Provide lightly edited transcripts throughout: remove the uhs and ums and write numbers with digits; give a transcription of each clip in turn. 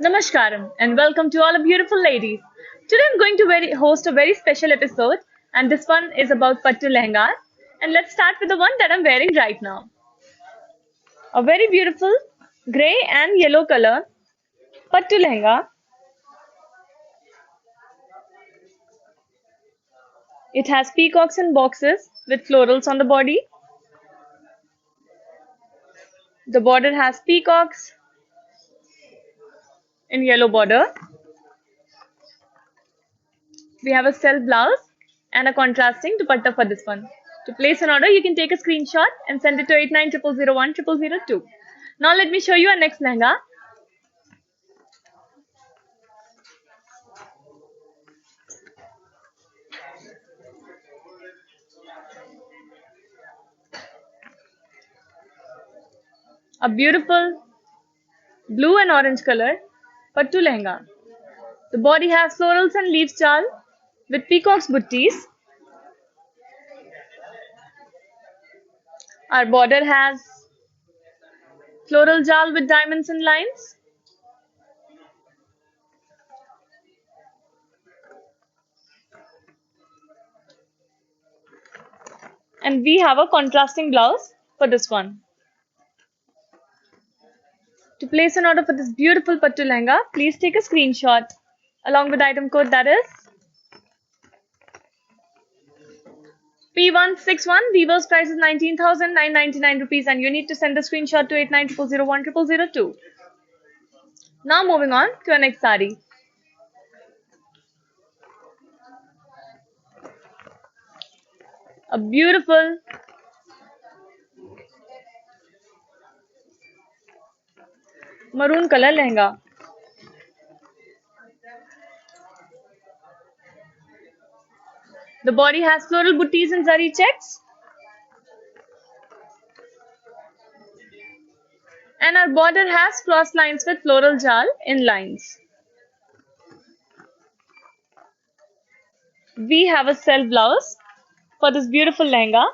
Namaskaram and welcome to all the beautiful ladies. Today I'm going to host a very special episode and this one is about Pattu Lehengas. And let's start with the one that I'm wearing right now. A very beautiful grey and yellow color Pattu Lehenga. It has peacocks and boxes with florals on the body. The border has peacocks in yellow border. We have a self blouse and a contrasting dupatta for this one. To place an order, you can take a screenshot and send it to 8900010002. Now let me show you our next lehenga. A beautiful blue and orange color pattu lehenga. The body has florals and leaves jal with peacocks buttis. Our border has floral jal with diamonds and lines. And we have a contrasting blouse for this one. To place an order for this beautiful pattu lehenga, please take a screenshot along with item code that is P161. Weaver's price is 19,999 rupees and you need to send the screenshot to 8900010002. Now moving on to our next sari. A beautiful maroon color lehenga. The body has floral buttis and zari checks. And our border has cross lines with floral jal in lines. We have a self blouse for this beautiful lehenga.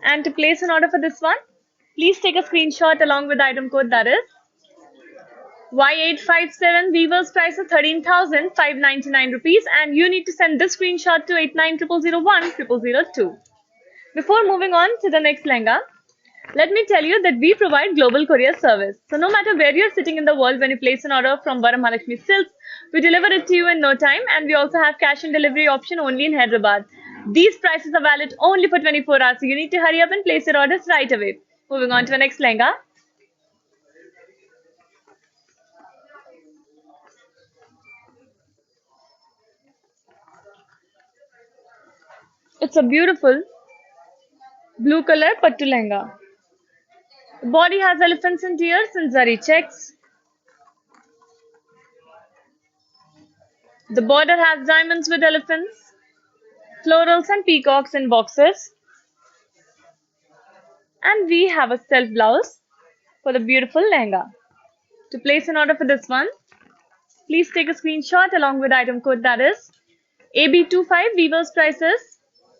And to place an order for this one, please take a screenshot along with item code that is Y857. Weaver's price is 13,599 rupees and you need to send this screenshot to 8900010002. Before moving on to the next lehenga, let me tell you that we provide global courier service. So no matter where you're sitting in the world, when you place an order from Varamahalakshmi Silks, we deliver it to you in no time and we also have cash and delivery option only in Hyderabad. These prices are valid only for 24 hours, so you need to hurry up and place your orders right away. Moving on to the next lehenga. It's a beautiful blue color pattu lehenga. The body has elephants and deers and zari checks. The border has diamonds with elephants, florals and peacocks in boxes. And we have a self blouse for the beautiful lehenga. To place an order for this one, please take a screenshot along with item code that is AB25. Weaver's price is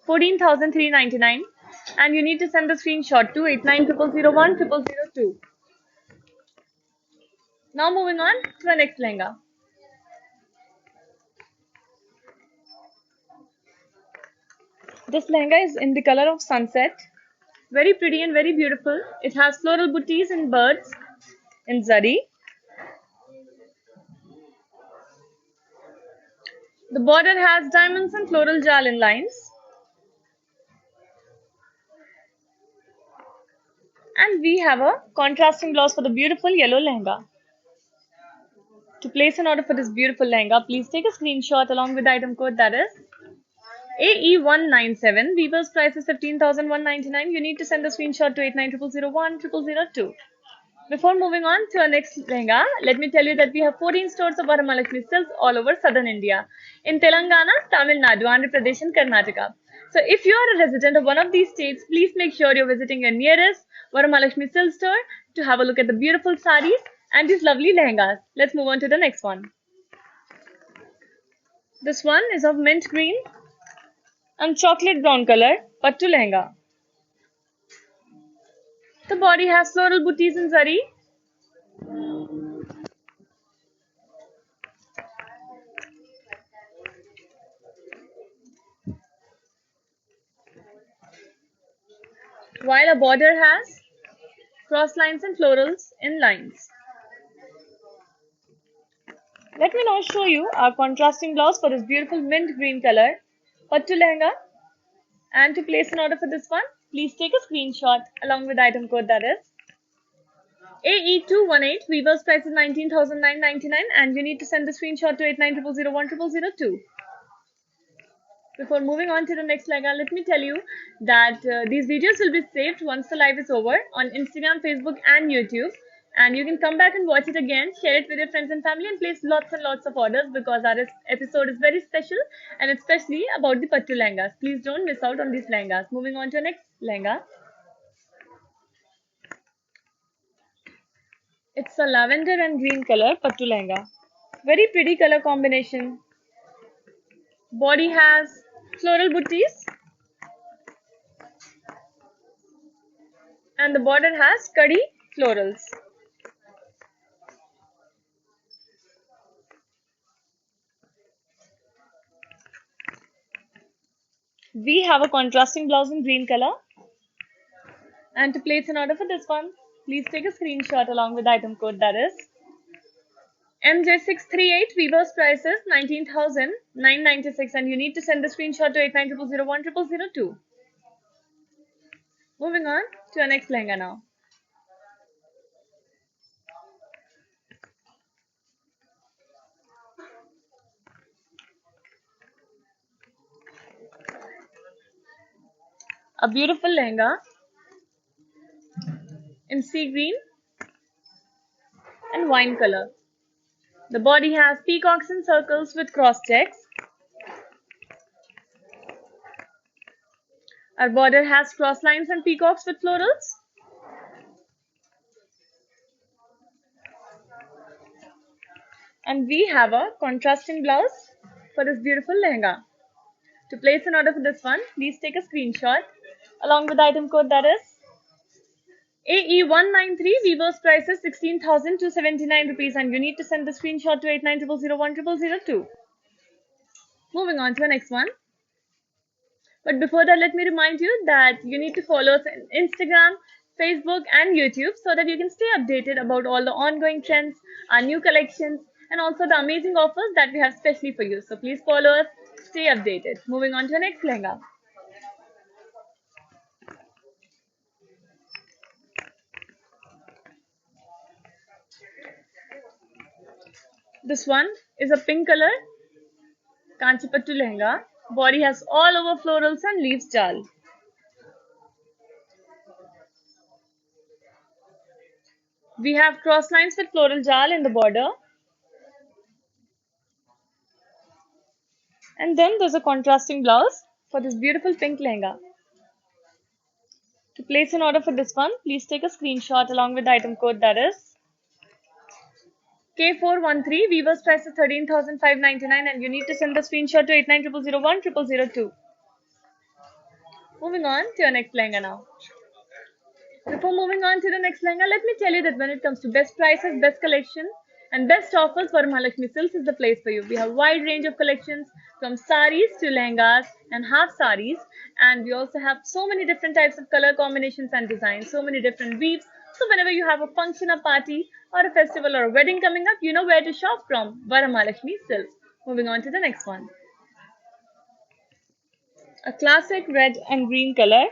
14,399 and you need to send the screenshot to 8900010002. Now moving on to the next lehenga. This lehenga is in the color of sunset. Very pretty and very beautiful. It has floral buttis and birds in zari. The border has diamonds and floral jal in lines. And we have a contrasting blouse for the beautiful yellow lehenga. To place an order for this beautiful lehenga, please take a screenshot along with the item code that is AE197. Weaver's price is 15,199. You need to send the screenshot to 8900010002. Before moving on to our next lehenga, let me tell you that we have 14 stores of Varamahalakshmi Silks all over southern India, in Telangana, Tamil Nadu, Andhra Pradesh and Karnataka. So if you are a resident of one of these states, please make sure you're visiting your nearest Varamahalakshmi Silk store to have a look at the beautiful sarees and these lovely lehengas. Let's move on to the next one. This one is of mint green and chocolate brown color pattu lehenga. The body has floral buttis in zari. while a border has cross lines and florals in lines. Let me now show you our contrasting blouse for this beautiful mint green color pattu lehenga. And to place an order for this one, please take a screenshot along with item code, that is AE218. Weaver's price is 19,999 and you need to send the screenshot to 8900010002. Before moving on to the next lehenga, let me tell you that these videos will be saved once the live is over on Instagram, Facebook and YouTube. And you can come back and watch it again, share it with your friends and family, and place lots and lots of orders because our episode is very special and especially about the pattu lehengas. Please don't miss out on these lehengas. Moving on to the next lehenga. It's a lavender and green color pattu lehenga. Very pretty color combination. Body has floral booties and the border has kadhi florals. We have a contrasting blouse in green color. And to place an order for this one, please take a screenshot along with item code, that is MJ638. Weaver's price is 19,996 and you need to send the screenshot to 8900010002. Moving on to our next lehenga now. A beautiful lehenga in sea green and wine color. The body has peacocks and circles with cross checks. Our border has cross lines and peacocks with florals. And we have a contrasting blouse for this beautiful lehenga. To place an order for this one, please take a screenshot along with item code, that is AE193. Weaver's price is 16,279 rupees and you need to send the screenshot to 8900010002. Moving on to the next one. But before that, let me remind you that you need to follow us on Instagram, Facebook and YouTube so that you can stay updated about all the ongoing trends, our new collections and also the amazing offers that we have specially for you. So please follow us, stay updated. Moving on to the next lehenga. This one is a pink color Kanchipattu lehenga. Body has all over florals and leaves jal. We have cross lines with floral jal in the border. And then there's a contrasting blouse for this beautiful pink lehenga. To place an order for this one, please take a screenshot along with the item code, that is K413. Weaver's price is 13,599 and you need to send the screenshot to 8900010002. Moving on to your next lehenga now. Before moving on to the next lehenga, let me tell you that when it comes to best prices, best collection and best offers, Varamahalakshmi Silks is the place for you. We have a wide range of collections from saris to lehengas and half saris, and we also have so many different types of color combinations and designs, so many different weaves. So whenever you have a function, a party or a festival or a wedding coming up, you know where to shop from. Varamahalakshmi Silks. Moving on to the next one. A classic red and green color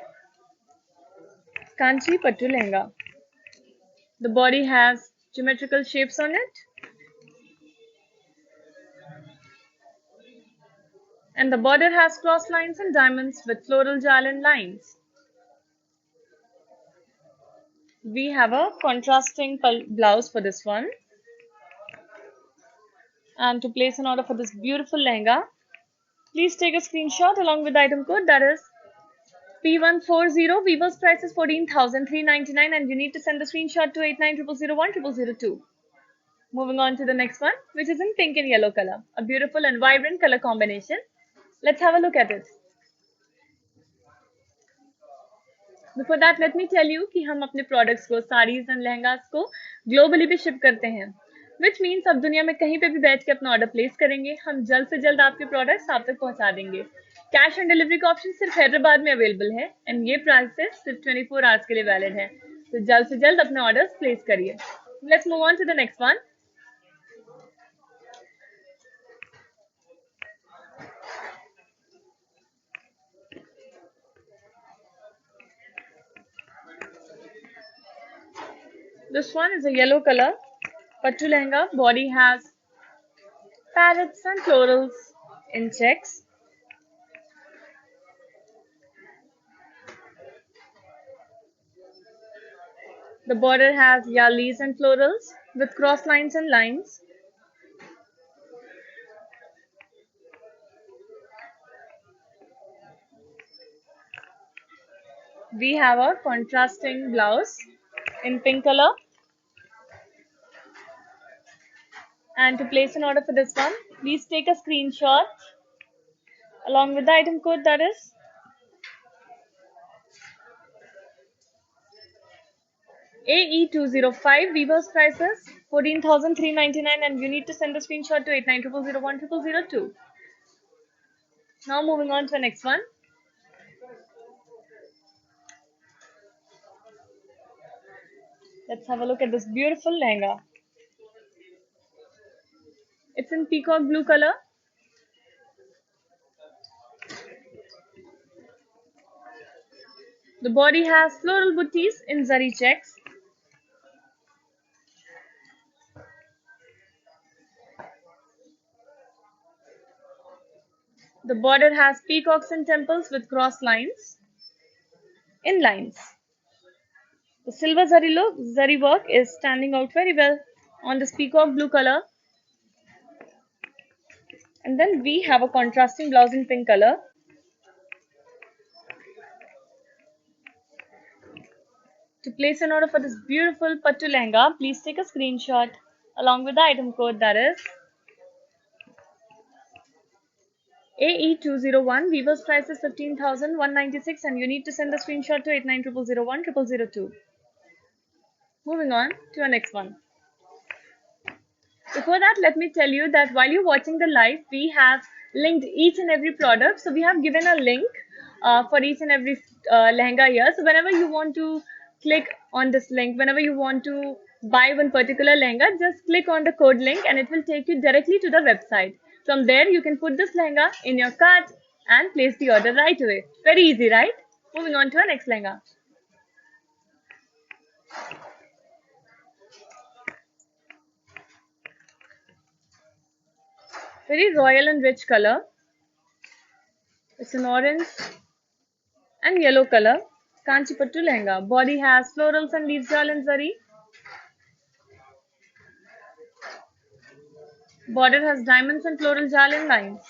Kanchi Pattu lehenga. The body has geometrical shapes on it. And the border has cross lines and diamonds with floral jal and lines. We have a contrasting blouse for this one. And to place an order for this beautiful lehenga, please take a screenshot along with the item code, that is P140. Weaver's price is 14,399 and you need to send the screenshot to 8900010002. Moving on to the next one, which is in pink and yellow color. A beautiful and vibrant color combination. Let's have a look at it. Before that, let me tell you कि हम अपने products को, sarees and lehengas को globally भी ship करते हैं. Which means अब दुनिया में कहीं पे भी बैठ के अपना order place करेंगे, हम जल्द से जल्द आपके products आप तक पहुंचा देंगे. कैश ऑन डिलीवरी का ऑप्शन सिर्फ हैदराबाद में अवेलेबल है एंड ये प्राइसेस सिर्फ 24 आवर्स के लिए वैलिड है, तो जल्द से जल्द अपने ऑर्डर्स प्लेस करिए. Let's move on to the next one. This one is a yellow color pattu lehenga. Body has parrots and florals in checks. The border has yallis and florals with cross lines and lines. We have a contrasting blouse in pink color. And to place an order for this one, please take a screenshot along with the item code, that is AE205. Weaver's prices 14,399, and you need to send the screenshot to 8900010002. Now moving on to the next one. Let's have a look at this beautiful lehenga. It's in peacock blue color. The body has floral booties in zari checks. The border has peacocks and temples with cross lines in lines. The silver zari work is standing out very well on this peacock blue color. And then we have a contrasting blouse in pink color. To place an order for this beautiful pattu lehenga, please take a screenshot along with the item code, that is AE201. Weaver's price is 15,196, and you need to send the screenshot to 8900010002. Moving on to our next one. Before that, let me tell you that while you're watching the live, we have linked each and every product. So we have given a link for each and every lehenga here. So whenever you want to click on this link, whenever you want to buy one particular lehenga, just click on the code link and it will take you directly to the website. From there, you can put this lehenga in your cart and place the order right away. Very easy, right? Moving on to our next lehenga. Very royal and rich color. It's an orange and yellow color. Kanchipattu lehenga. Body has florals and leaves jal and zari. Border has diamonds and floral jal and lines.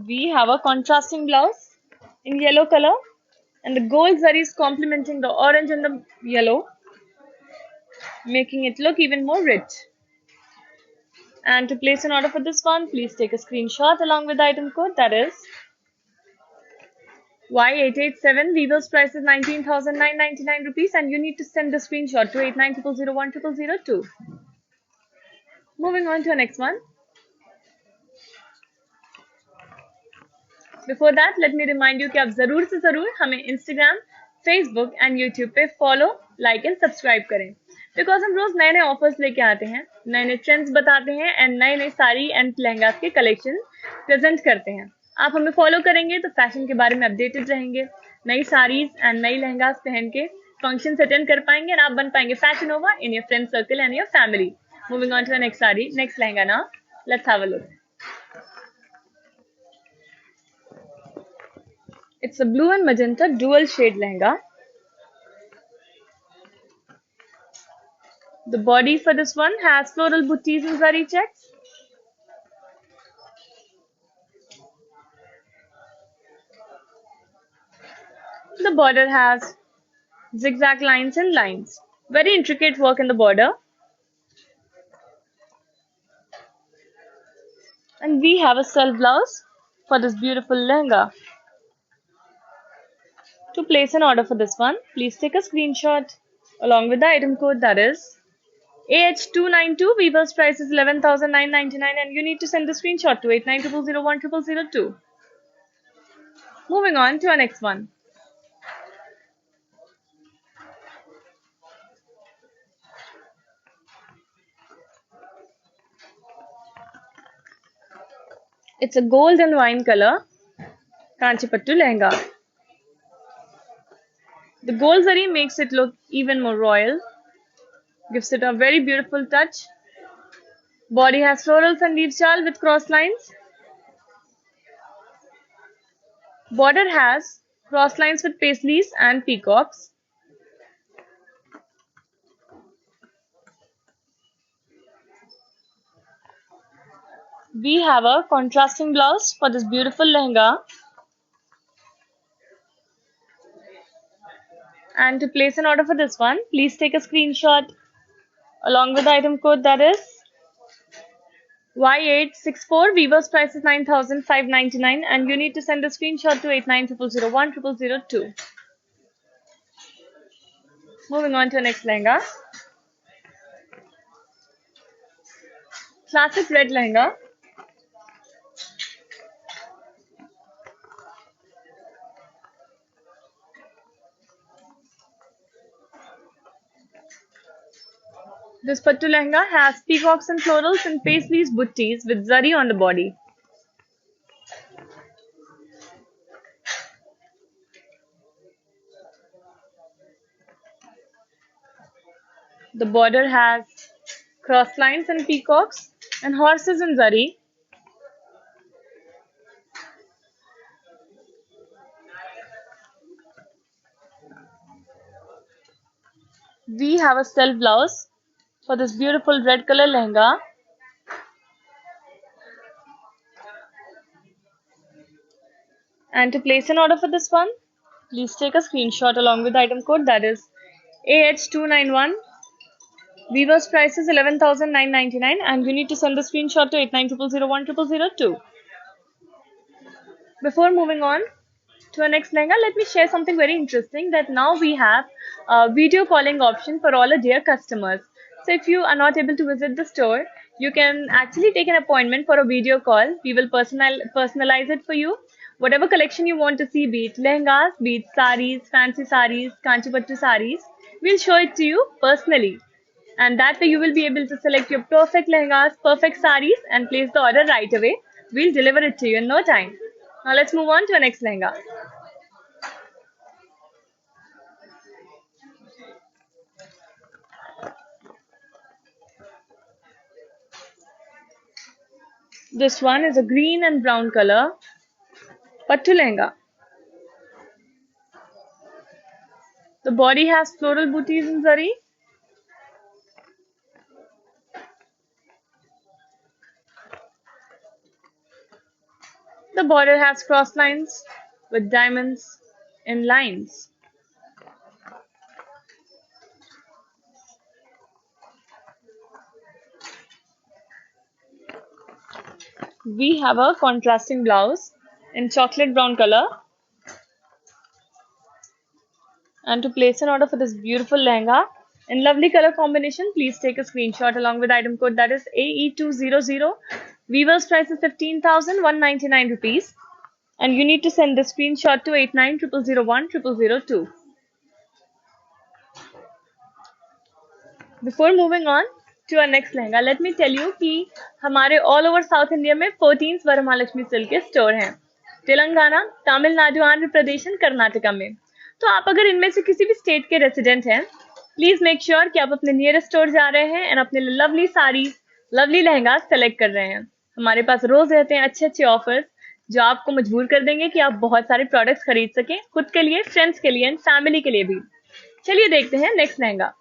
We have a contrasting blouse in yellow color, and the gold zari is complementing the orange and the yellow, making it look even more rich. And to place an order for this one, please take a screenshot along with the item code, that is Y887. Weaver's price is 19,999 rupees, and you need to send the screenshot to 8900010002. Moving on to our next one. Before that, let me remind you कि आप ज़रूर से ज़रूर हमें Instagram, Facebook and YouTube पे follow, like and subscribe करें, because हम रोज नए नए ऑफर्स लेके आते हैं, नए नए ट्रेंड्स बताते हैं एंड नए नए साड़ी एंड लहंगा के कलेक्शन प्रेजेंट करते हैं. आप हमें फॉलो करेंगे तो फैशन के बारे में अपडेटेड रहेंगे, नई साड़ीज एंड नई लहंगा पहन के फंक्शन अटेंड कर पाएंगे और आप बन पाएंगे fashion over in your friend circle and your family. Moving on to the next sari, next lehenga now. Let's have a look. It's a blue and magenta dual shade lehenga. The body for this one has floral booties and zari checks. The border has zigzag lines and lines. Very intricate work in the border. And we have a self blouse for this beautiful lehenga. To place an order for this one, please take a screenshot along with the item code, that is AH292, Weaver's price is 11,999 and you need to send the screenshot to 8900010002. Moving on to our next one. It's a gold and wine color Kanchipattu lehenga. The gold zari makes it look even more royal, gives it a very beautiful touch. Body has florals and leaf shawl with cross lines. Border has cross lines with paisleys and peacocks. We have a contrasting blouse for this beautiful lehenga. And to place an order for this one, please take a screenshot along with the item code, that is Y864. Weaver's price is 9,599 and you need to send a screenshot to 8900010002. Moving on to the next lehenga. Classic red lehenga. This pattu lehenga has peacocks and florals and paisleys buttis with zari on the body. The border has cross lines and peacocks and horses and zari. We have a self blouse for this beautiful red color lehenga. And to place an order for this one, please take a screenshot along with the item code, that is AH291. Weaver's price is 11,999 and you need to send the screenshot to 8900010002. Before moving on to our next lehenga, let me share something very interesting, that now we have a video calling option for all our dear customers. So if you are not able to visit the store, you can actually take an appointment for a video call. We will personalize it for you. Whatever collection you want to see, be it lehengas, be it saris, fancy saris, Kanchipattu saris, we'll show it to you personally. And that way you will be able to select your perfect lehengas, perfect saris and place the order right away. We'll deliver it to you in no time. Now let's move on to our next lehenga. This one is a green and brown color pattu lehenga. The body has floral booties in zari. The border has cross lines with diamonds in lines. We have a contrasting blouse in chocolate brown color. And to place an order for this beautiful lehenga in lovely color combination, please take a screenshot along with item code, that is AE200. Weaver's price is 15,199 rupees and you need to send the screenshot to 8900010002. Before moving on to our next lehenga, let me tell you कि हमारे all over South India में 14 Varamahalakshmi silk के store हैं, तेलंगाना, तमिलनाडु, आंध्र प्रदेश और कर्नाटका में. तो आप अगर इनमें से किसी भी स्टेट के रेसिडेंट हैं, प्लीज मेक श्योर कि आप अपने नियरेस्ट स्टोर जा रहे हैं एंड अपने lovely sari, lovely lehenga select कर रहे हैं. हमारे पास रोज रहते हैं अच्छे अच्छे ऑफर्स जो आपको मजबूर कर देंगे कि आप बहुत सारे प्रोडक्ट्स खरीद सकें, खुद के लिए, फ्रेंड्स के लिए एंड फैमिली के लिए भी. चलिए देखते हैं next lehenga.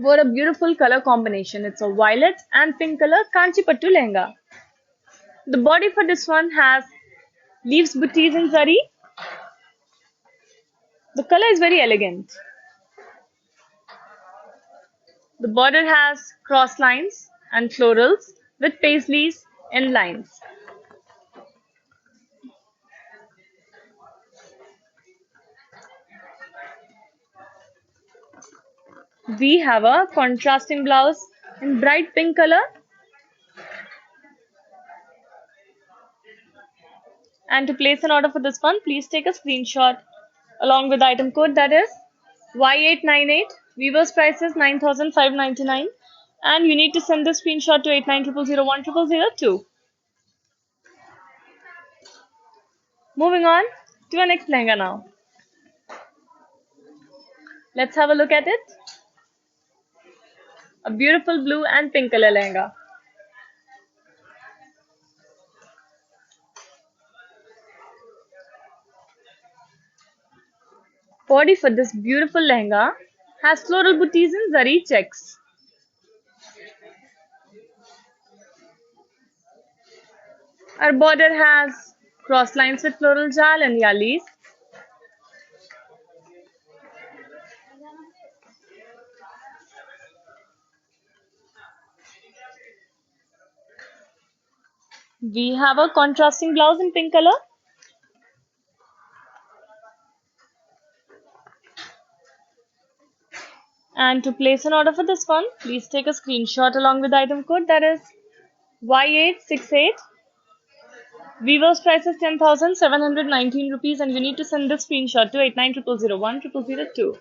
What a beautiful color combination. It's a violet and pink color Kanchipattu lehenga. The body for this one has leaves booties in zari. The color is very elegant. The border has cross lines and florals with paisleys in lines. We have a contrasting blouse in bright pink color. And to place an order for this one, please take a screenshot along with the item code, that is Y898. Weaver's price is 9,599, and you need to send the screenshot to 8900010002. Moving on to our next lehenga now. Let's have a look at it. A beautiful blue and pink color lehenga. Body for this beautiful lehenga has floral booties in zari checks. Our border has cross lines with floral jal and yalis. We have a contrasting blouse in pink color. And to place an order for this one, please take a screenshot along with the item code, that is Y868. Weaver's price is 10,719 rupees, and you need to send this screenshot to 8900010002.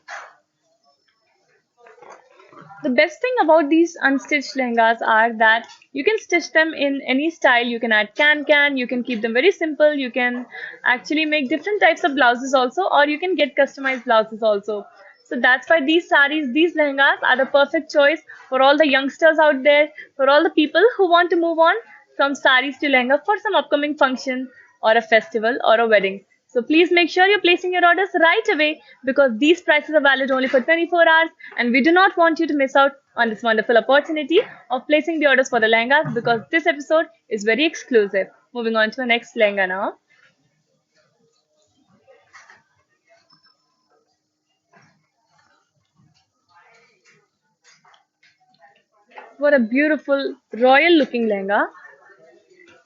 The best thing about these unstitched lehengas are that you can stitch them in any style. You can add can, you can keep them very simple, you can actually make different types of blouses also, or you can get customized blouses also. So that's why these saris, these lehengas are the perfect choice for all the youngsters out there, for all the people who want to move on from saris to lehenga for some upcoming function or a festival or a wedding. So please make sure you're placing your orders right away, because these prices are valid only for 24 hours, and we do not want you to miss out on this wonderful opportunity of placing the orders for the lehengas, because this episode is very exclusive. Moving on to the next lehenga now. What a beautiful royal looking lehenga.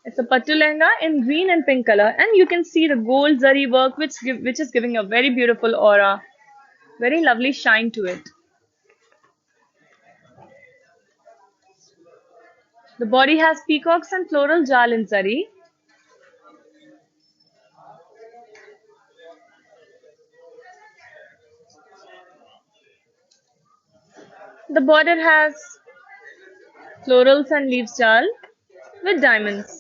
It's a pattu lehenga in green and pink color, and you can see the gold zari work which is giving a very beautiful aura, very lovely shine to it. The body has peacocks and floral jal in zari. The border has florals and leaves jal with diamonds.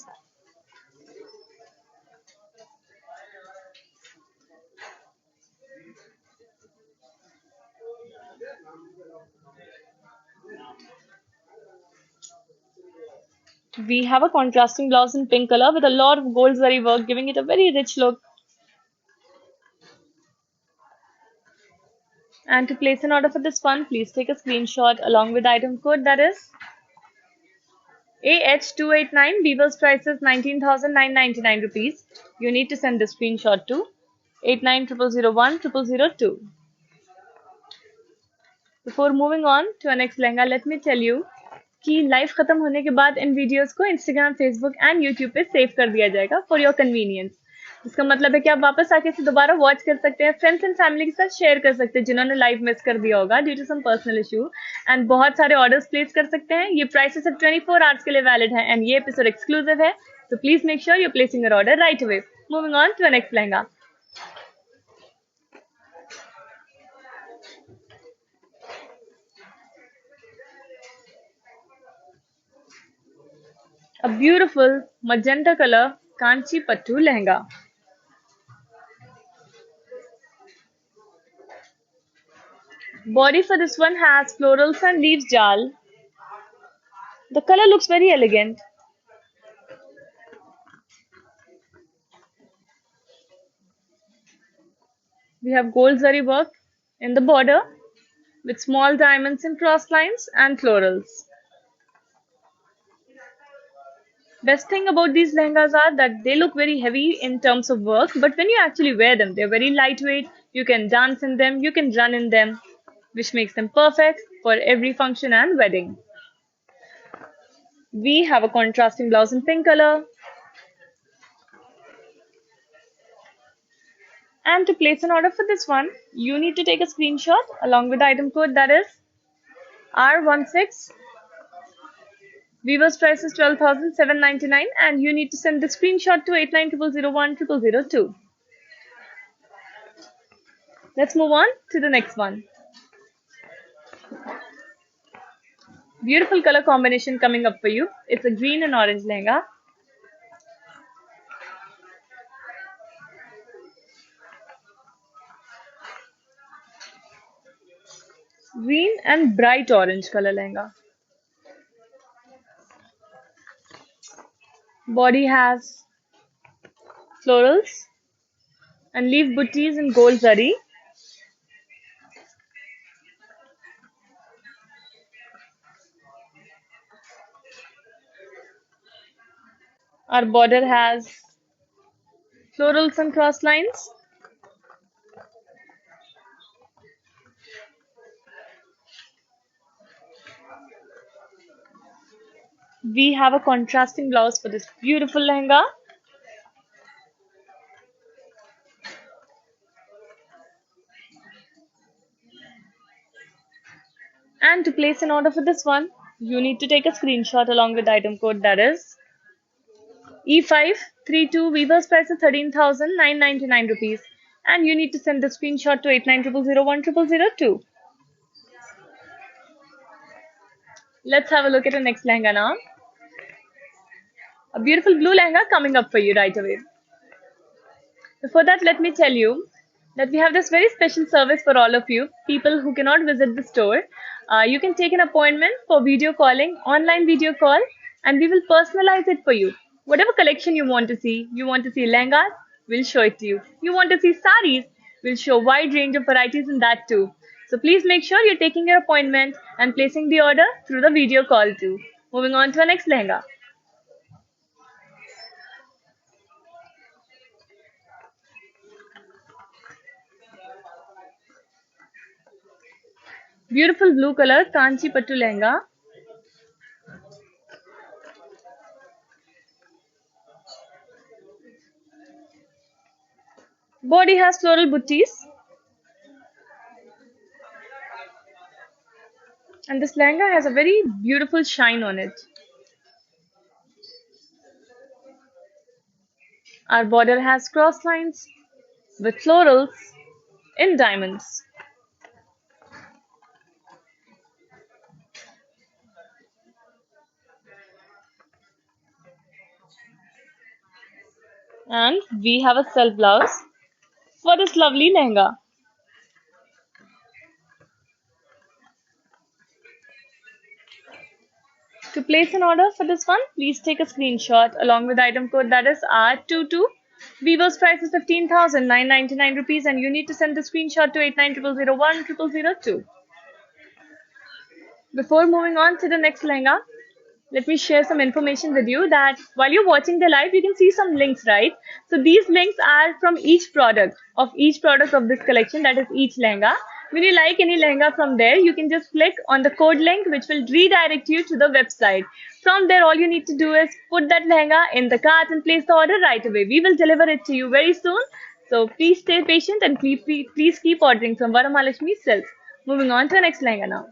We have a contrasting blouse in pink color with a lot of gold zari work, giving it a very rich look. And to place an order for this one, please take a screenshot along with the item code, that is AH289. Weaver's price is 19,999 rupees. You need to send the screenshot to 8900010002. Before moving on to our next lehenga, let me tell you कि live खत्म होने के बाद इन videos को Instagram, Facebook and YouTube पे save कर दिया जाएगा फॉर योर कन्वीनियंस. इसका मतलब है कि आप वापस आके इसे दोबारा वॉच कर सकते हैं, फ्रेंड्स एंड फैमिली के साथ शेयर कर सकते हैं जिन्होंने लाइव मिस कर दिया होगा due to some personal issue, and बहुत सारे ऑर्डर्स प्लेस कर सकते हैं. ये प्राइसेस सिर्फ 24 आवर्स के लिए वैलिड है, एंड ये एपिसोड एक्सक्लूसिव है. So please make sure you're placing your order right away. Moving on to our next lehenga. A beautiful magenta color Kanchi Pattu lehenga. Body for this one has florals and leaves jal. The color looks very elegant. We have gold zari work in the border with small diamonds and cross lines and florals. Best thing about these lehengas are that they look very heavy in terms of work, but when you actually wear them, they're very lightweight. You can dance in them, you can run in them, which makes them perfect for every function and wedding. We have a contrasting blouse in pink color. And to place an order for this one, you need to take a screenshot along with the item code, that is R16. Weaver's price is 12,799 and you need to send the screenshot to 8900010002. Let's move on to the next one. Beautiful color combination coming up for you. It's a green and orange lehenga. Green and bright orange color lehenga. Body has florals and leaf booties in gold zari. Our border has florals and cross lines. We have a contrasting blouse for this beautiful lehenga. And to place an order for this one, you need to take a screenshot along with the item code, that is E532. Weaver's price is 13,999 rupees. And you need to send the screenshot to 8900010002. Let's have a look at the next lehenga now. A beautiful blue lehenga coming up for you right away. Before that, let me tell you that we have this very special service for all of you, people who cannot visit the store. You can take an appointment for video calling, online video call, and we will personalize it for you. Whatever collection you want to see lehengas, we'll show it to you. You want to see saris, we'll show a wide range of varieties in that too. So please make sure you're taking your appointment and placing the order through the video call too. Moving on to our next lehenga. Beautiful blue color Kanchi Pattu lehenga. Body has floral booties. And this lehenga has a very beautiful shine on it. Our border has cross lines with florals in diamonds. And we have a self blouse for this lovely lehenga. To place an order for this one, please take a screenshot along with the item code, that is R22. Weaver's price is 15,999 rupees and you need to send the screenshot to 8900010002. Before moving on to the next lehenga, let me share some information with you that while you're watching the live, you can see some links, right? So these links are from each product of this collection, that is each lehenga. When you like any lehenga from there, you can just click on the code link which will redirect you to the website. From there, all you need to do is put that lehenga in the cart and place the order right away. We will deliver it to you very soon. So please stay patient and please keep ordering from Varamahalakshmi Silks. Moving on to the next lehenga now.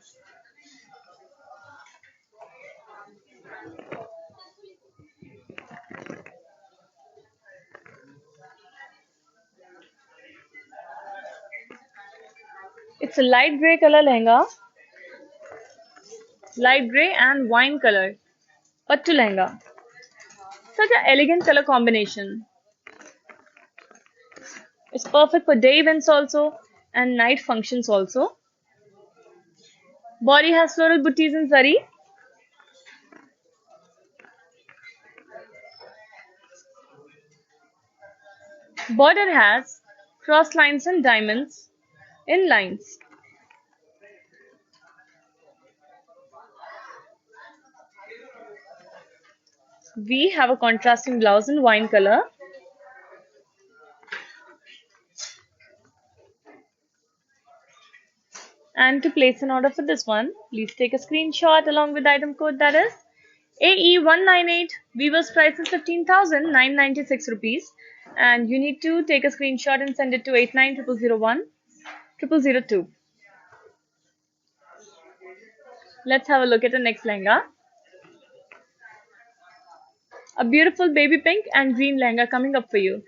It's a light grey color lehenga. Light grey and wine color. Pattu lehenga. Such an elegant color combination. It's perfect for day events also and night functions also. Body has floral booties in zari. Border has cross lines and diamonds in lines. We have a contrasting blouse in wine color. And to place an order for this one, please take a screenshot along with the item code, that is AE198, weaver's price is 15,996 rupees, and you need to take a screenshot and send it to 890001 0002. Let's have a look at the next lehenga. A beautiful baby pink and green lehenga coming up for you.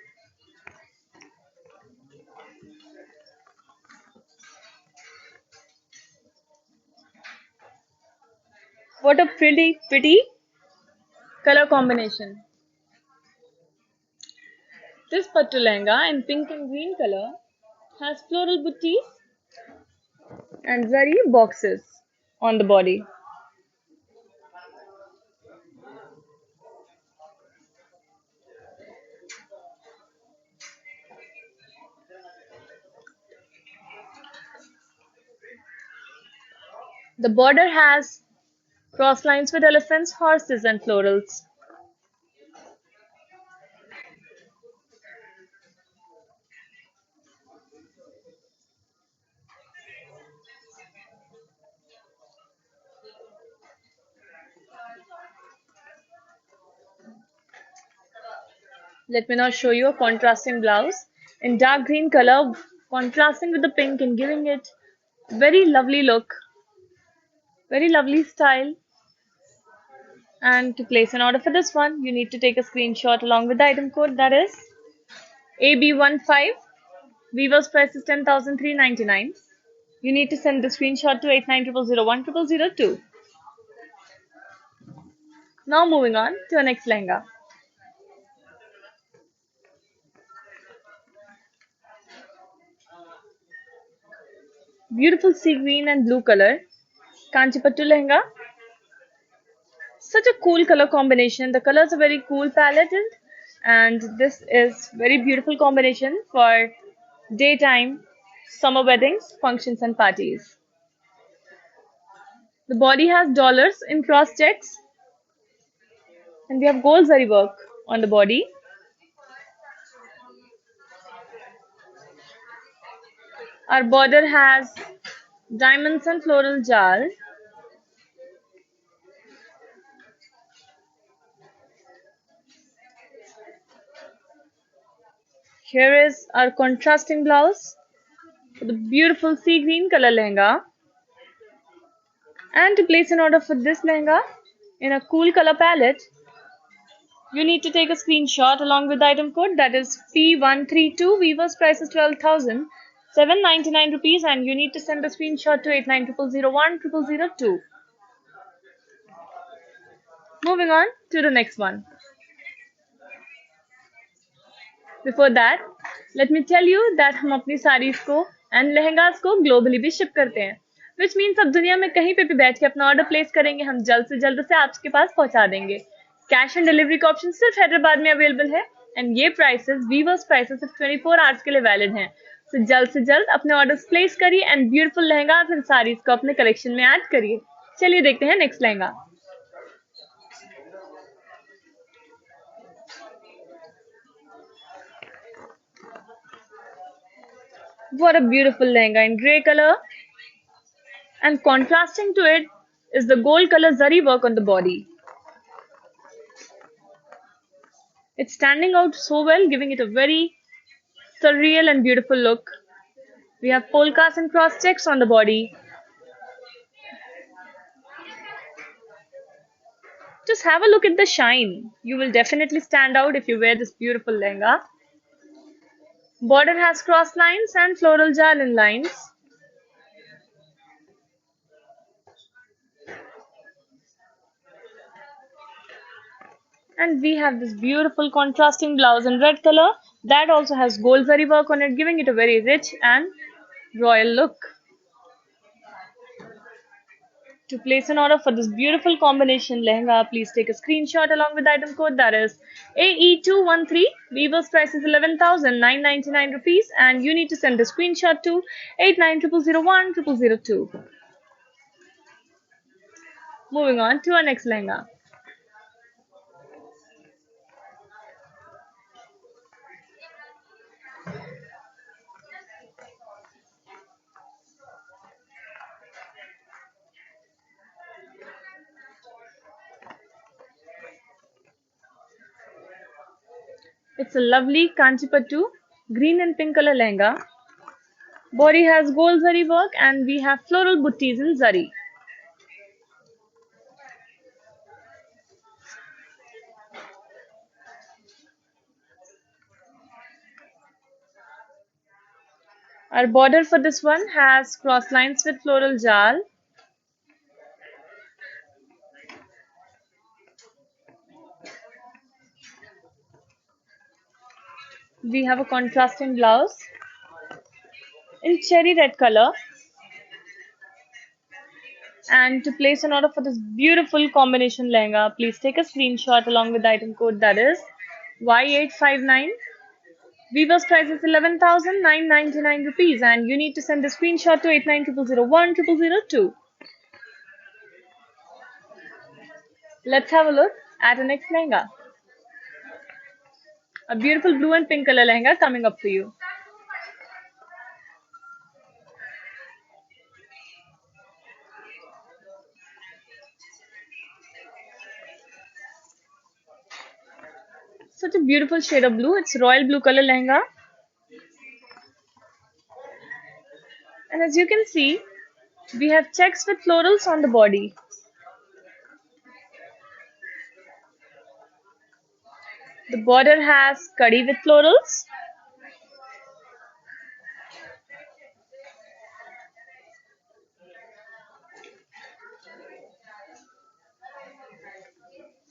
What a pretty color combination. This pattu lehenga in pink and green color has floral booties and zari boxes on the body. The border has cross lines with elephants, horses, and florals. Let me now show you a contrasting blouse in dark green color, contrasting with the pink and giving it very lovely look, very lovely style. And to place an order for this one, you need to take a screenshot along with the item code, that is AB15. Weaver's price is 10,399. You need to send the screenshot to 890001 Now moving on to our next lehenga. Beautiful sea green and blue color. Kanchipattu lehenga. Such a cool color combination. The colors are very cool paleted, and this is very beautiful combination for daytime, summer weddings, functions and parties. The body has dollars in cross checks, and we have gold zari work on the body. Our border has diamonds and floral jal. Here is our contrasting blouse for the beautiful sea green color lehenga. And to place an order for this lehenga in a cool color palette, you need to take a screenshot along with the item code, that is P132. Weaver's price is 12,799 rupees, and you need to send the screenshot to 890001 Moving on to the next one. Before that, let me tell you that हम अपनी साड़ीज को and lehengas को globally भी ship करते हैं, which means अब दुनिया में कहीं पे भी बैठ के अपना ऑर्डर प्लेस करेंगे, हम जल्द से जल्द से आपके पास पहुंचा देंगे. कैश ऑन डिलीवरी का ऑप्शन सिर्फ हैदराबाद में अवेलेबल है, एंड ये प्राइसेस वीवर्स प्राइसेस सिर्फ 24 आवर्स के लिए वैलिड हैं. तो जल्द से जल्द अपने ऑर्डर्स प्लेस करिए and beautiful lehengas and saris को अपने कलेक्शन में ऐड करिए. चलिए देखते हैं next lehenga. What a beautiful lehenga in grey color, and contrasting to it is the gold color zari work on the body. It's standing out so well, giving it a very surreal and beautiful look. We have polkas and cross checks on the body. Just have a look at the shine. You will definitely stand out if you wear this beautiful lehenga. Border has cross lines and floral jal in lines. And we have this beautiful contrasting blouse in red color that also has gold zari work on it, giving it a very rich and royal look. To place an order for this beautiful combination lehenga, please take a screenshot along with the item code, that is AE213. Weaver's price is 11,999 rupees, and you need to send the screenshot to 890001 Moving on to our next lehenga. It's a lovely Kanchipattu green and pink color lehenga. Body has gold zari work and we have floral buttis in zari. Our border for this one has cross lines with floral jal. We have a contrasting blouse in cherry red color. And to place an order for this beautiful combination lehenga, please take a screenshot along with the item code that is Y859. Weaver's price is 11,999 rupees and you need to send the screenshot to 8900010002. Let's have a look at the next lehenga. A beautiful blue and pink color lehenga coming up for you. Such a beautiful shade of blue. It's royal blue color lehenga. And as you can see, we have checks with florals on the body. The border has curry with florals.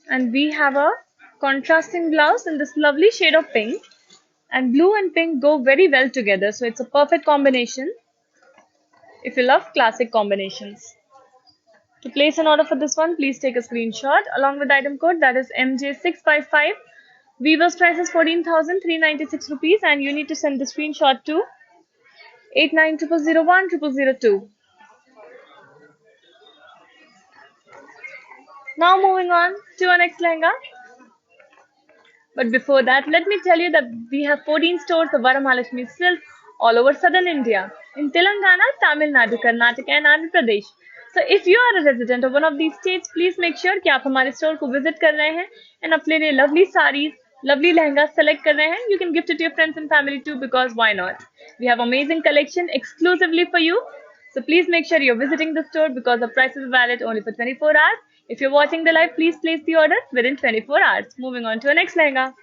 And we have a contrasting blouse in this lovely shade of pink. And blue and pink go very well together, so it's a perfect combination if you love classic combinations. To place an order for this one, please take a screenshot along with the item code that is MJ655. Weaver's price is 14,396 rupees and you need to send the screenshot to 8900010002. Now moving on to our next lehenga. But before that, let me tell you that we have 14 stores of Varamahalakshmi Silk all over southern India, in Telangana, Tamil Nadu, Karnataka and Andhra Pradesh. So if you are a resident of one of these states, please make sure कि आप हमारे store को visit कर रहे हैं and अपने लिए lovely sarees, lovely lehengas select कर रहे हैं. You can gift it to your friends and family too because why not? We have amazing collection exclusively for you. So please make sure you're visiting the store because the price is valid only for 24 hours. If you're watching the live, please place the order within 24 hours. Moving on to our next lehenga.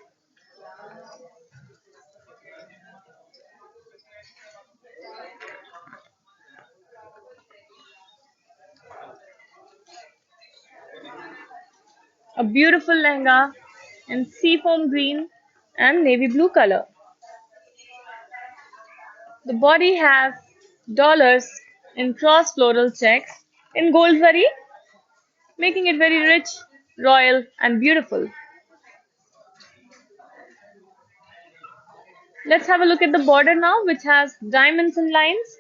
A beautiful lehenga in seafoam green and navy blue color. The body has dollars in cross floral checks in gold zari, making it very rich, royal and beautiful. Let's have a look at the border now, which has diamonds and lines.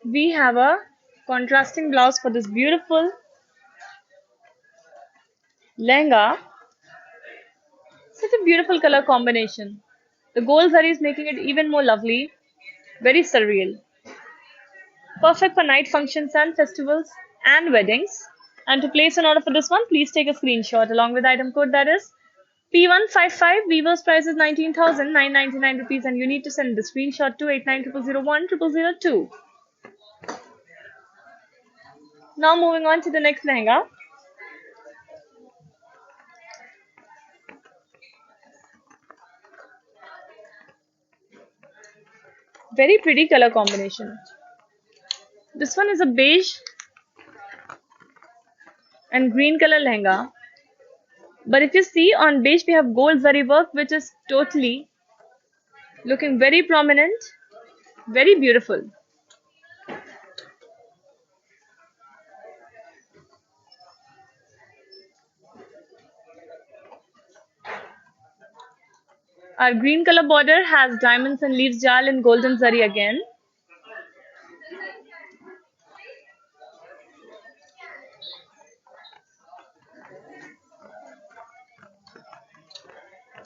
We have a contrasting blouse for this beautiful lehenga. Such a beautiful color combination. The gold zari is making it even more lovely, very surreal. Perfect for night functions and festivals and weddings. And to place an order for this one, please take a screenshot along with the item code that is P155. Weaver's price is 19,999 rupees and you need to send the screenshot to 8900010002. Now moving on to the next lehenga. Very pretty color combination. This one is a beige and green color lehenga. But if you see on beige we have gold zari work which is totally looking very prominent, very beautiful. Our green color border has diamonds and leaves jal in golden zari again.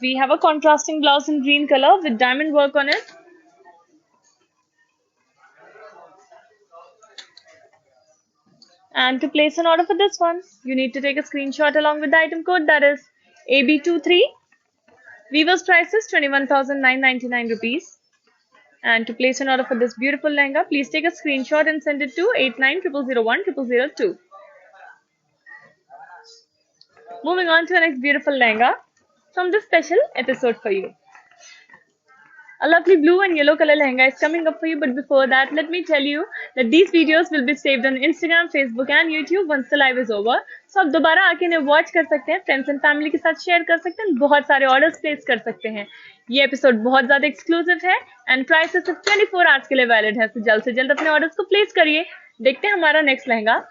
We have a contrasting blouse in green color with diamond work on it. And to place an order for this one, you need to take a screenshot along with the item code, that is AB23. Weaver's price is 21,999 rupees. And to place an order for this beautiful lehenga, please take a screenshot and send it to 8900010002. Moving on to our next beautiful lehenga from this special episode for you. A lovely blue and yellow color lehenga is coming up for you, but before that, let me tell you that these videos will be saved on Instagram, Facebook and YouTube once the live is over. So आप दोबारा आके इन्हें watch कर सकते हैं, friends and family के साथ share कर सकते हैं, बहुत सारे orders place कर सकते हैं. ये episode बहुत ज़्यादा exclusive है and price सिर्फ 24 hours के लिए valid है. तो जल्द से जल्द अपने orders को place करिए. देखते हैं हमारा next lehenga.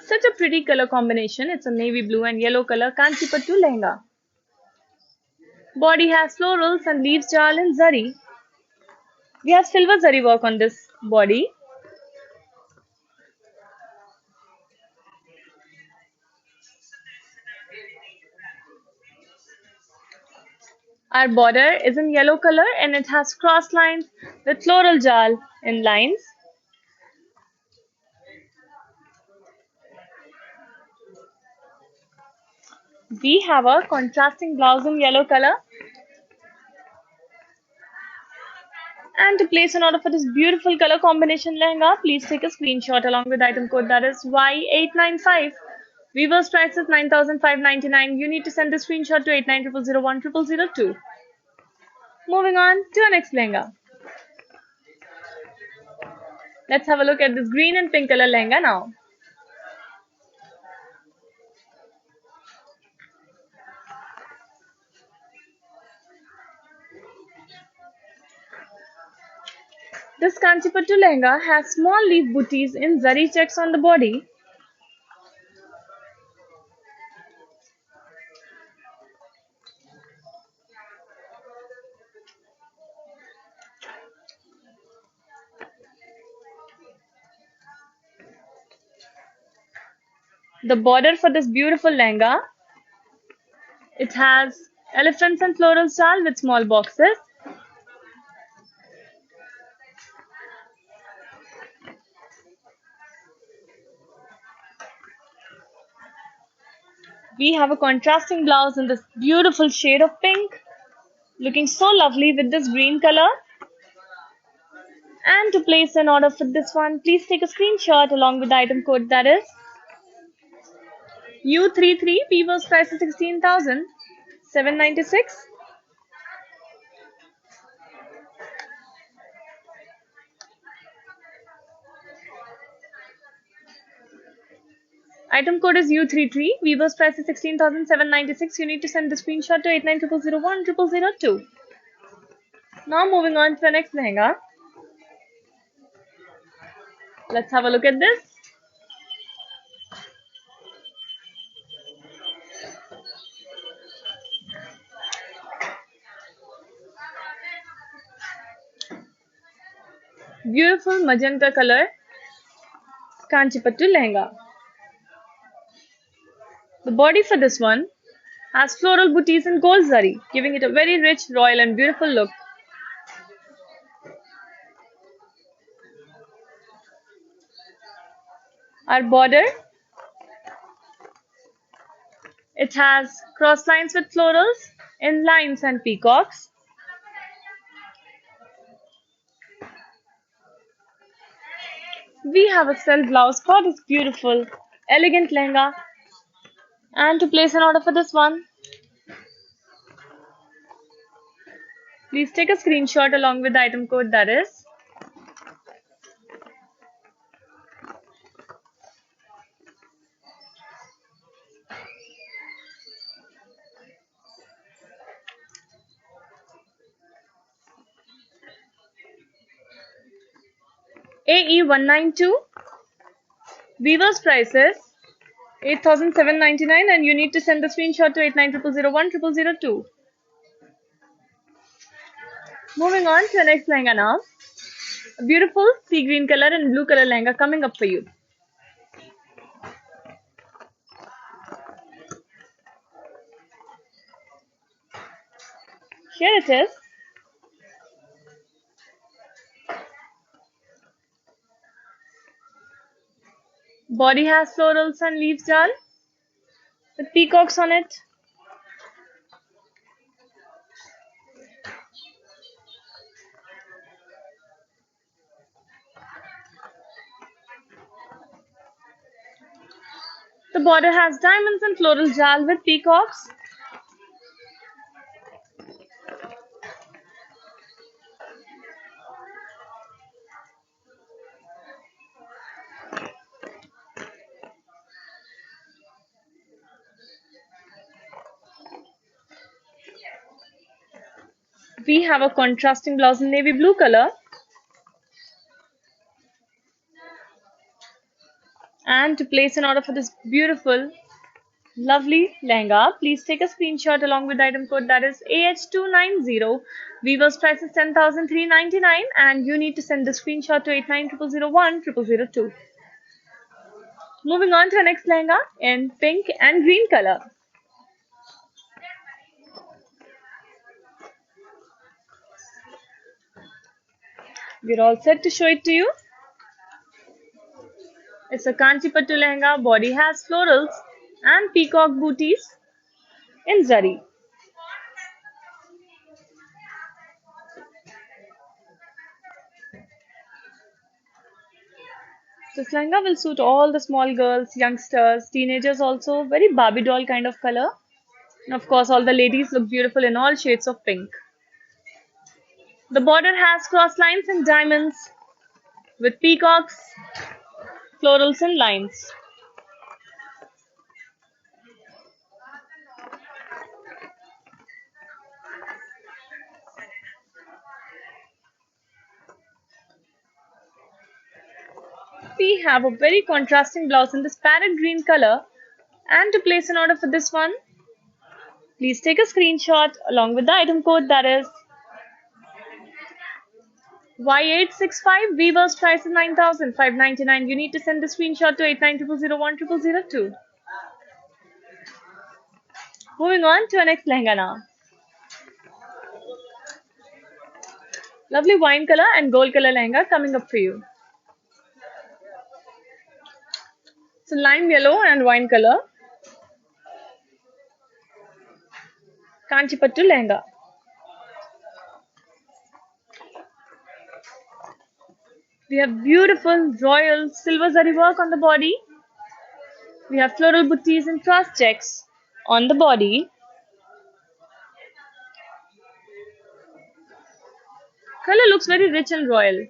Such a pretty color combination. It's a navy blue and yellow color Kanchipattu lehenga. Body has florals and leaves jal in zari. We have silver zari work on this body. Our border is in yellow color and it has cross lines with floral jal in lines. We have a contrasting blouse in yellow color. And to place an order for this beautiful color combination lehenga, please take a screenshot along with item code, that is Y895. Weaver's price is 9,599. You need to send the screenshot to 8900010002. Moving on to our next lehenga. Let's have a look at this green and pink color lehenga now. This Kanchipattu lehenga has small leaf booties in zari checks on the body. The border for this beautiful lehenga, it has elephants and floral style with small boxes. We have a contrasting blouse in this beautiful shade of pink, looking so lovely with this green color. And to place an order for this one, please take a screenshot along with the item code, that is U33. Weaver's price is 16,796. Item code is U33. Weaver's price is 16,796. You need to send the screenshot to 8900010002. Now moving on to the next lehenga. Let's have a look at this. Beautiful magenta color Kanchipattu lehenga. The body for this one has floral booties in gold zari, giving it a very rich, royal and beautiful look. Our border, it has cross lines with florals in lines and peacocks. We have a self blouse for this beautiful, elegant lehenga. And to place an order for this one, please take a screenshot along with the item code, that is AE192. Weaver's price is 8,799 and you need to send the screenshot to 8900010002. Moving on to the next lehenga now. A beautiful sea green color and blue color lehenga coming up for you. Here it is. Body has florals and leaves jal with peacocks on it. The border has diamonds and floral jal with peacocks. We have a contrasting blouse in navy blue color. And to place an order for this beautiful, lovely lehenga, please take a screenshot along with the item code, that is AH290. Weaver's price is 10,399 and you need to send the screenshot to 8900010002. Moving on to our next lehenga in pink and green color. We're all set to show it to you. It's a Kanchipattu lehenga. Body has florals and peacock booties in zari. This lehenga will suit all the small girls, youngsters, teenagers also. Very Barbie doll kind of color. And of course, all the ladies look beautiful in all shades of pink. The border has cross lines and diamonds with peacocks, florals and lines. We have a very contrasting blouse in this parrot green color. And to place an order for this one, please take a screenshot along with the item code, that is Y865. Weaver's price is 9,599. You need to send the screenshot to 8900010002. Moving on to our next lehenga now. Lovely wine color and gold color lehenga coming up for you. So lime yellow and wine color. Kanchipattu lehenga. We have beautiful royal silver zari work on the body. We have floral booties and cross checks on the body. Color looks very rich and royal.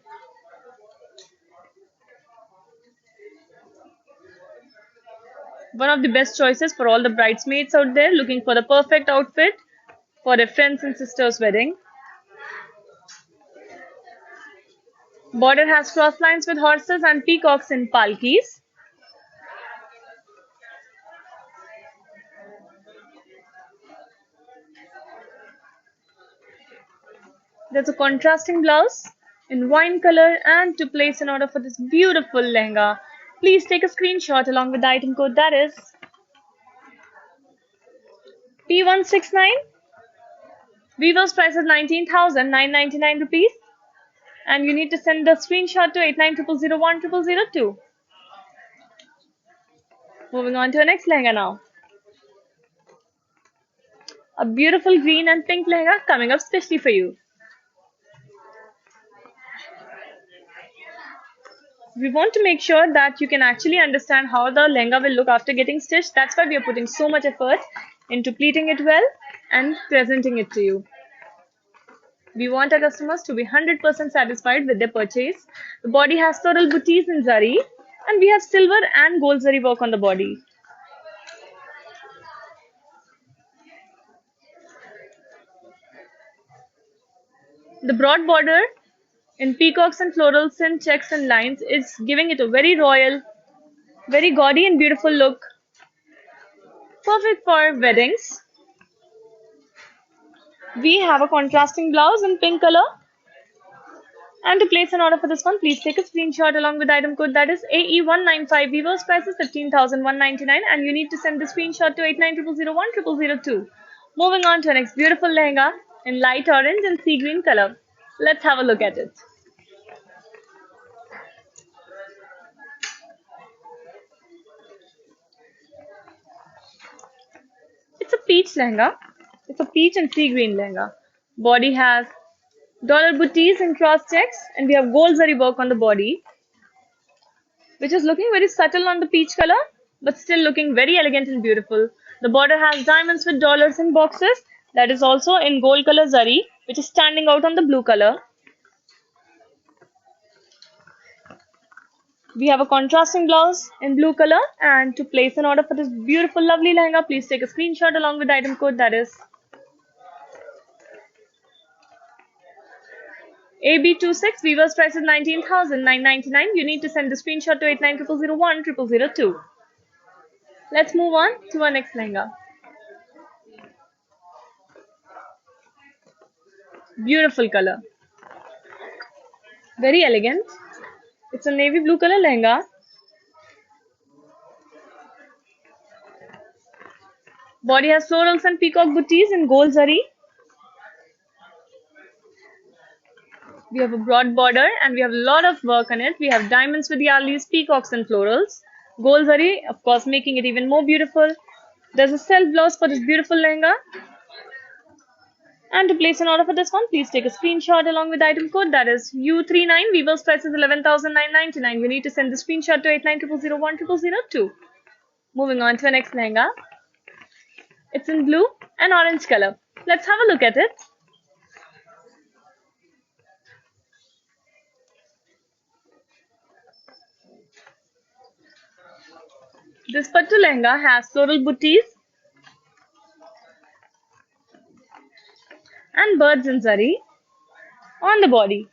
One of the best choices for all the bridesmaids out there looking for the perfect outfit for their friends and sisters' wedding. Border has cross lines with horses and peacocks in palkis. There's a contrasting blouse in wine color, and to place an order for this beautiful lehenga, please take a screenshot along with the item code, that is P169. Weaver's price is 19,999 rupees. And you need to send the screenshot to 8900010002. Moving on to our next lehenga now. A beautiful green and pink lehenga coming up specially for you. We want to make sure that you can actually understand how the lehenga will look after getting stitched. That's why we are putting so much effort into pleating it well and presenting it to you. We want our customers to be 100% satisfied with their purchase. The body has floral booties in zari, and we have silver and gold zari work on the body. The broad border in peacocks and florals and checks and lines is giving it a very royal, very gaudy and beautiful look. Perfect for weddings. We have a contrasting blouse in pink color. And to place an order for this one, please take a screenshot along with the item code, that is AE195. Weaver's price is 15,199 and you need to send the screenshot to 8900010002. Moving on to our next beautiful lehenga in light orange and sea green color. Let's have a look at it. It's a peach lehenga. It's a peach and sea green lehenga. Body has dollar booties and cross checks, and we have gold zari work on the body, which is looking very subtle on the peach color, but still looking very elegant and beautiful. The border has diamonds with dollars and boxes. That is also in gold color zari, which is standing out on the blue color. We have a contrasting blouse in blue color, and to place an order for this beautiful, lovely lehenga, please take a screenshot along with the item code, that is AB26. Weaver's price is 19,999. You need to send the screenshot to 8900010002. Let's move on to our next lehenga. Beautiful color. Very elegant. It's a navy blue color lehenga. Body has florals and peacock booties in gold zari. We have a broad border and we have a lot of work on it. We have diamonds with yarlies, peacocks and florals. Gold zari, of course, making it even more beautiful. There's a self blouse for this beautiful lehenga. And to place an order for this one, please take a screenshot along with the item code, that is U39. Weaver's price is 11,999. You need to send the screenshot to 8900010002. Moving on to the next lehenga. It's in blue and orange color. Let's have a look at it. This pattu lehenga has floral booties and birds in zari on the body.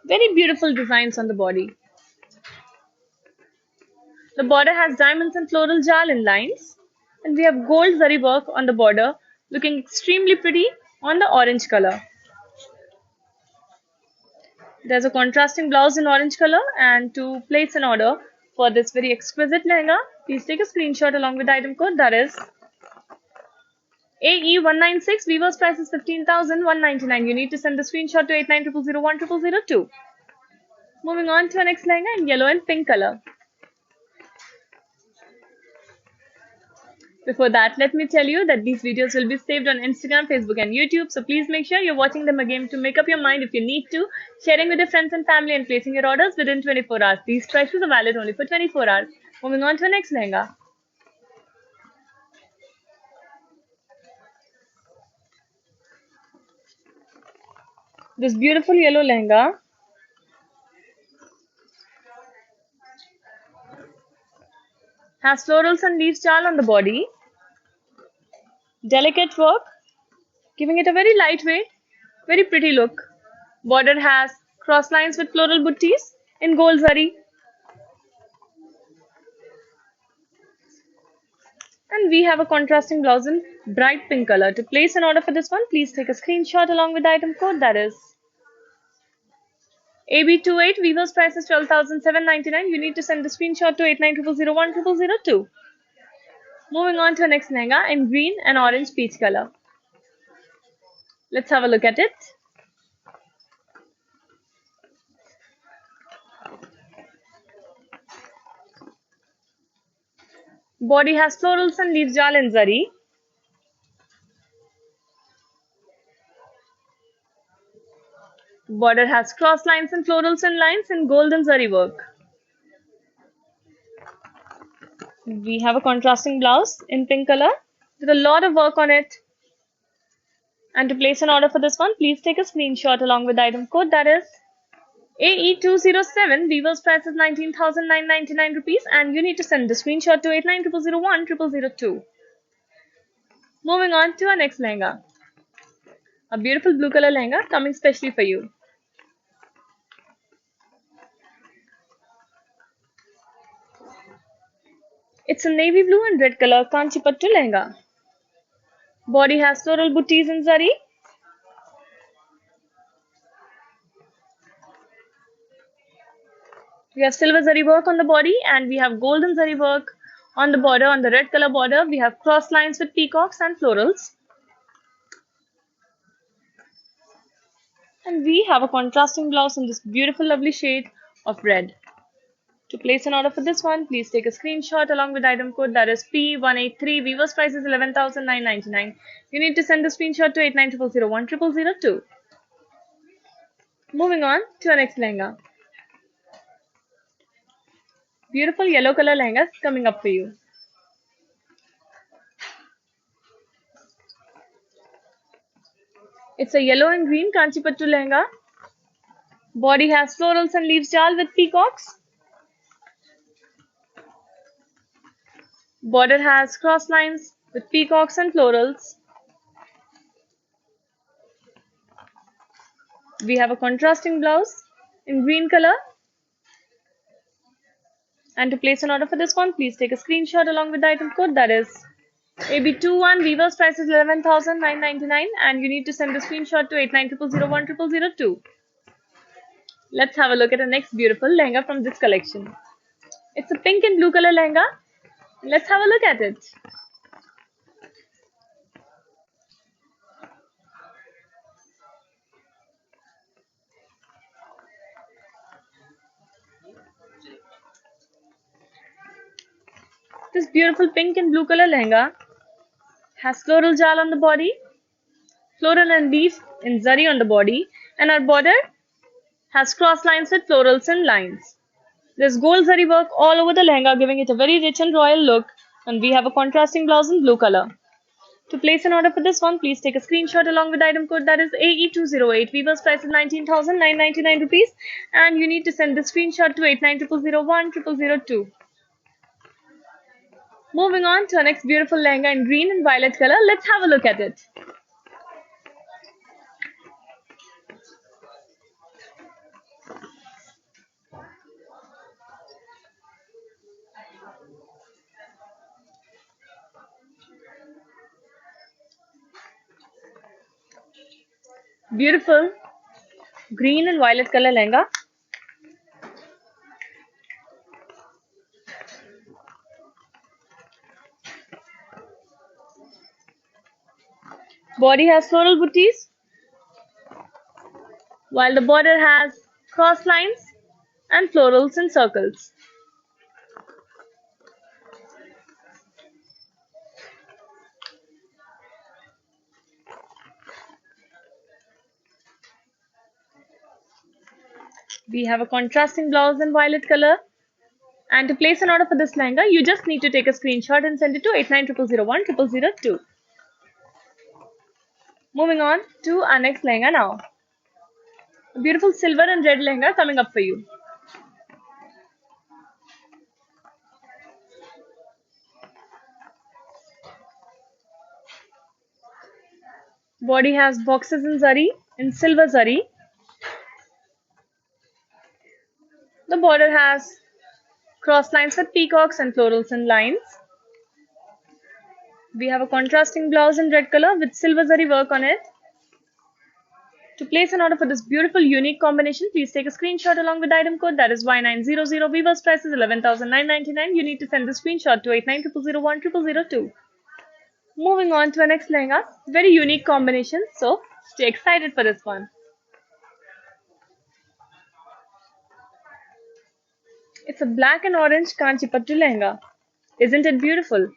Very beautiful designs on the body. The border has diamonds and floral jal in lines, and we have gold zari work on the border, looking extremely pretty on the orange color. There's a contrasting blouse in orange color, and to place an order for this very exquisite lehenga, please take a screenshot along with the item code, that is AE196. Weaver's price is 15,199. You need to send the screenshot to 8900010002. Moving on to our next lehenga in yellow and pink color. Before that, let me tell you that these videos will be saved on Instagram, Facebook and YouTube, so please make sure you're watching them again to make up your mind if you need to, sharing with your friends and family and placing your orders within 24 hours. These prices are valid only for 24 hours. Moving on to our next lehenga. This beautiful yellow lehenga has florals and leaves jal on the body. Delicate work, giving it a very lightweight, very pretty look. Border has cross lines with floral booties in gold zari. And we have a contrasting blouse in bright pink color. To place an order for this one, please take a screenshot along with the item code, that is AB28. Weaver's price is 12,799. You need to send the screenshot to 8900010002. Moving on to our next lehenga in green and orange peach color. Let's have a look at it. Body has florals and leaves jal and zari. Border has cross lines and florals and lines in golden zari work. We have a contrasting blouse in pink color with a lot of work on it. And to place an order for this one, please take a screenshot along with the item code, that is AE207. Weaver's price is 19,999 rupees, and you need to send the screenshot to 8900010002. Moving on to our next lehenga. A beautiful blue color lehenga coming specially for you. It's a navy blue and red color Kanchi Pattu lehenga. Body has floral booties in zari. We have silver zari work on the body, and we have golden zari work on the border, on the red color border. We have cross lines with peacocks and florals. And we have a contrasting blouse in this beautiful lovely shade of red. To place an order for this one, please take a screenshot along with item code that is P183. Weaver's price is 11,999. You need to send the screenshot to 8900010002. Moving on to our next lehenga. Beautiful yellow color lehenga coming up for you. It's a yellow and green Kanchipattu lehenga. Body has florals and leaves jal with peacocks. Border has cross lines with peacocks and florals. We have a contrasting blouse in green color. And to place an order for this one, please take a screenshot along with the item code that is AB21. Weaver's price is 11,999 and you need to send the screenshot to 8900010002. Let's have a look at the next beautiful lehenga from this collection. It's a pink and blue color lehenga. Let's have a look at it. This beautiful pink and blue color lehenga has floral jal on the body, floral and leaf in zari on the body, and our border has cross lines with florals and lines. There's gold zari work all over the lehenga, giving it a very rich and royal look, and we have a contrasting blouse in blue color. To place an order for this one, please take a screenshot along with the item code that is AE208. Weaver's price is 19,999 rupees, and you need to send the screenshot to 8900010002. Moving on to our next beautiful lehenga in green and violet color. Let's have a look at it. Beautiful green and violet color lehenga. Body has floral booties, while the border has cross lines and florals and circles. We have a contrasting blouse in violet color. And to place an order for this lehenga, you just need to take a screenshot and send it to 8900010002. Moving on to our next lehenga now. A beautiful silver and red lehenga coming up for you. Body has boxes in zari, in silver zari. The border has cross lines with peacocks and florals and lines. We have a contrasting blouse in red color with silver zari work on it. To place an order for this beautiful unique combination, please take a screenshot along with the item code that is Y900. Weaver's price is 11,999. You need to send the screenshot to 8900010002. Moving on to our next lehenga, very unique combination, so stay excited for this one. It's a black and orange Kanchipattu lehenga. Isn't it beautiful?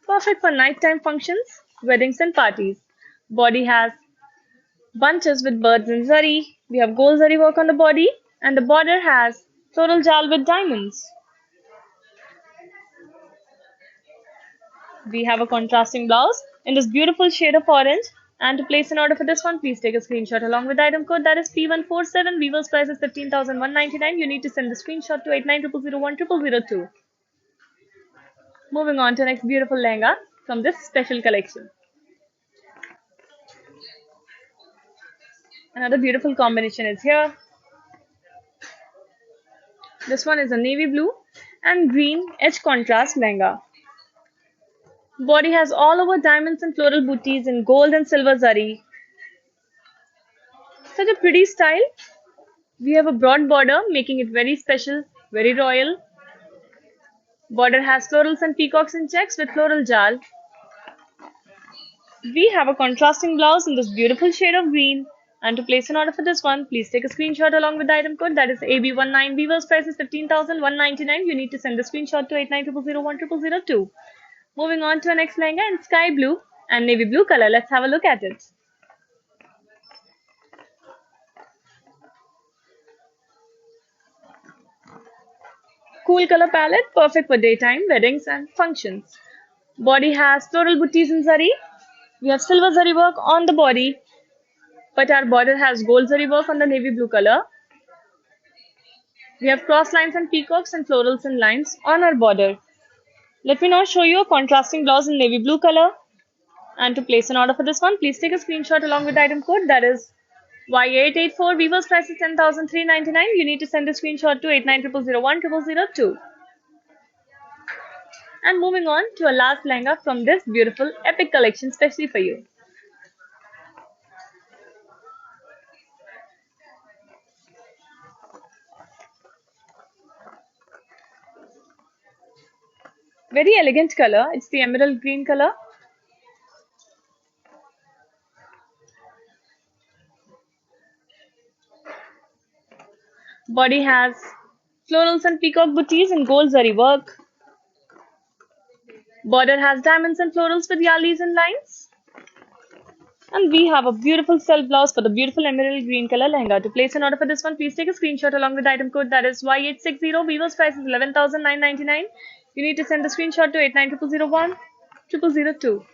Perfect for nighttime functions, weddings and parties. Body has bunches with birds and zari. We have gold zari work on the body, and the border has floral jal with diamonds. We have a contrasting blouse in this beautiful shade of orange. And to place an order for this one, please take a screenshot along with the item code that is P147. Weaver's price is 15,199. You need to send the screenshot to 8900010002. Moving on to the next beautiful lehenga from this special collection. Another beautiful combination is here. This one is a navy blue and green edge contrast lehenga. Body has all over diamonds and floral booties in gold and silver zari. Such a pretty style. We have a broad border making it very special, very royal. Border has florals and peacocks in checks with floral jal. We have a contrasting blouse in this beautiful shade of green. And to place an order for this one, please take a screenshot along with the item code, that is AB19. Weaver's price is 15,199. You need to send the screenshot to 8900010002. Moving on to our next lehenga in sky blue and navy blue color. Let's have a look at it. Cool color palette, perfect for daytime, weddings and functions. Body has floral booties in zari. We have silver zari work on the body, but our border has gold zari work on the navy blue color. We have cross lines and peacocks and florals and lines on our border. Let me now show you a contrasting blouse in navy blue color. And to place an order for this one, please take a screenshot along with the item code, that is Y884. Weaver's price is 10,399. You need to send the screenshot to 8900010002. And moving on to a last lehenga from this beautiful epic collection specially for you. Very elegant color. It's the emerald green color. Body has florals and peacock booties in gold zari work. Border has diamonds and florals with yalis and lines. And we have a beautiful self blouse for the beautiful emerald green color lehenga. To place an order for this one, please take a screenshot along with the item code, that is Y860. Weaver's price is 11,999. You need to send the screenshot to 8900010002.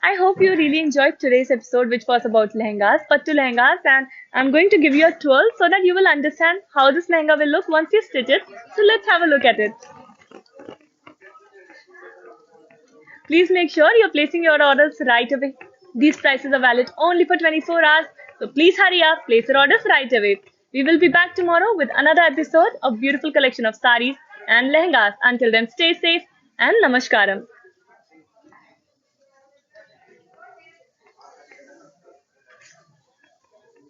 I hope you really enjoyed today's episode, which was about lehengas, pattu lehengas, and I'm going to give you a twirl so that you will understand how this lehenga will look once you stitch it. So let's have a look at it. Please make sure you're placing your orders right away. These prices are valid only for 24 hours, so please hurry up, place your orders right away. We will be back tomorrow with another episode of beautiful collection of saris and lehengas. Until then, stay safe and namaskaram.